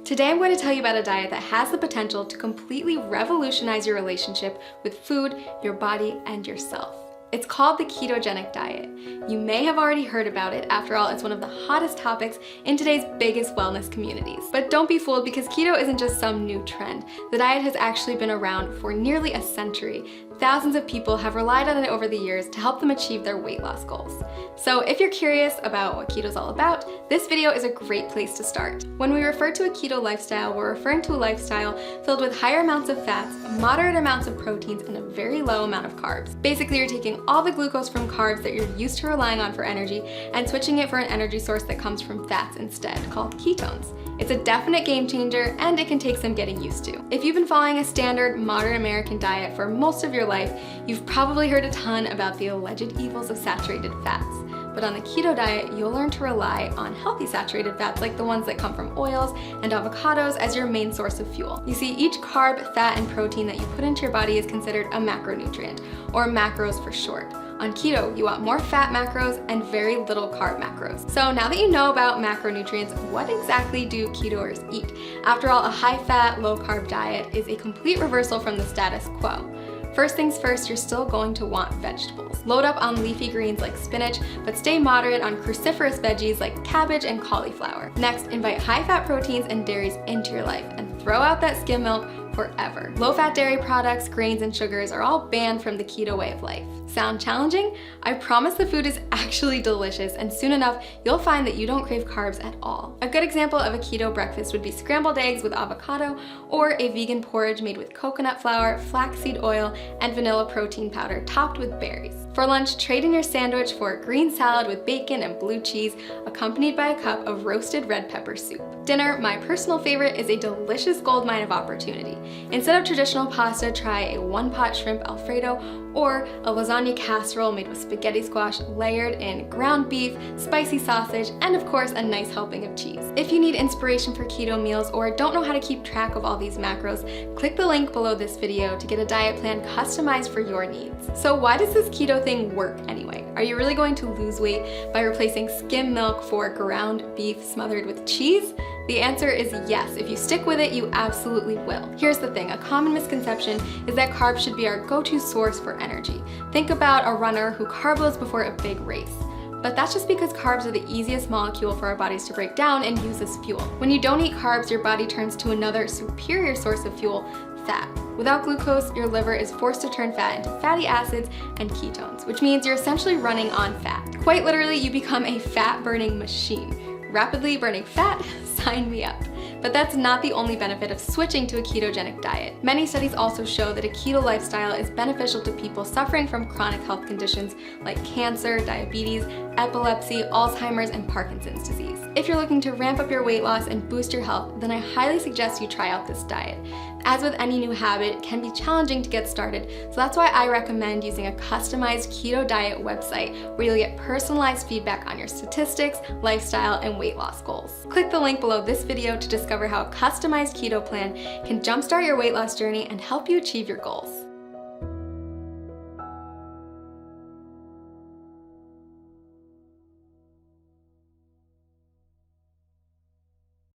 Today I'm going to tell you about a diet that has the potential to completely revolutionize your relationship with food, your body, and yourself. It's called the ketogenic diet. You may have already heard about it. After all, it's one of the hottest topics in today's biggest wellness communities. But don't be fooled, because keto isn't just some new trend. The diet has actually been around for nearly a century. Thousands of people have relied on it over the years to help them achieve their weight loss goals. So if you're curious about what keto is all about, this video is a great place to start. When we refer to a keto lifestyle, we're referring to a lifestyle filled with higher amounts of fats, moderate amounts of proteins, and a very low amount of carbs. Basically, you're taking all the glucose from carbs that you're used to relying on for energy and switching it for an energy source that comes from fats instead, called ketones. It's a definite game changer, and it can take some getting used to. If you've been following a standard modern American diet for most of your life, you've probably heard a ton about the alleged evils of saturated fats. But on the keto diet, you'll learn to rely on healthy saturated fats like the ones that come from oils and avocados as your main source of fuel. You see, each carb, fat, and protein that you put into your body is considered a macronutrient, or macros for short. On keto, you want more fat macros and very little carb macros. So now that you know about macronutrients, what exactly do ketoers eat? After all, a high-fat, low-carb diet is a complete reversal from the status quo. First things first, you're still going to want vegetables. Load up on leafy greens like spinach, but stay moderate on cruciferous veggies like cabbage and cauliflower. Next, invite high-fat proteins and dairies into your life and throw out that skim milk forever. Low-fat dairy products, grains, and sugars are all banned from the keto way of life. Sound challenging? I promise the food is actually delicious, and soon enough, you'll find that you don't crave carbs at all. A good example of a keto breakfast would be scrambled eggs with avocado, or a vegan porridge made with coconut flour, flaxseed oil, and vanilla protein powder topped with berries. For lunch, trade in your sandwich for a green salad with bacon and blue cheese, accompanied by a cup of roasted red pepper soup. Dinner, my personal favorite, is a delicious goldmine of opportunity. Instead of traditional pasta, try a one-pot shrimp Alfredo or a lasagna casserole made with spaghetti squash layered in ground beef, spicy sausage, and of course a nice helping of cheese. If you need inspiration for keto meals or don't know how to keep track of all these macros, click the link below this video to get a diet plan customized for your needs. So why does this keto thing work anyway? Are you really going to lose weight by replacing skim milk for ground beef smothered with cheese? The answer is yes. If you stick with it, you absolutely will. Here's the thing, a common misconception is that carbs should be our go-to source for energy. Think about a runner who carb loads before a big race. But that's just because carbs are the easiest molecule for our bodies to break down and use as fuel. When you don't eat carbs, your body turns to another superior source of fuel, fat. Without glucose, your liver is forced to turn fat into fatty acids and ketones, which means you're essentially running on fat. Quite literally, you become a fat-burning machine. Rapidly burning fat? Sign me up. But that's not the only benefit of switching to a ketogenic diet. Many studies also show that a keto lifestyle is beneficial to people suffering from chronic health conditions like cancer, diabetes, epilepsy, Alzheimer's, and Parkinson's disease. If you're looking to ramp up your weight loss and boost your health, then I highly suggest you try out this diet. As with any new habit, it can be challenging to get started, so that's why I recommend using a customized keto diet website where you'll get personalized feedback on your statistics, lifestyle, and weight loss goals. Click the link below this video to discover how a customized keto plan can jumpstart your weight loss journey and help you achieve your goals.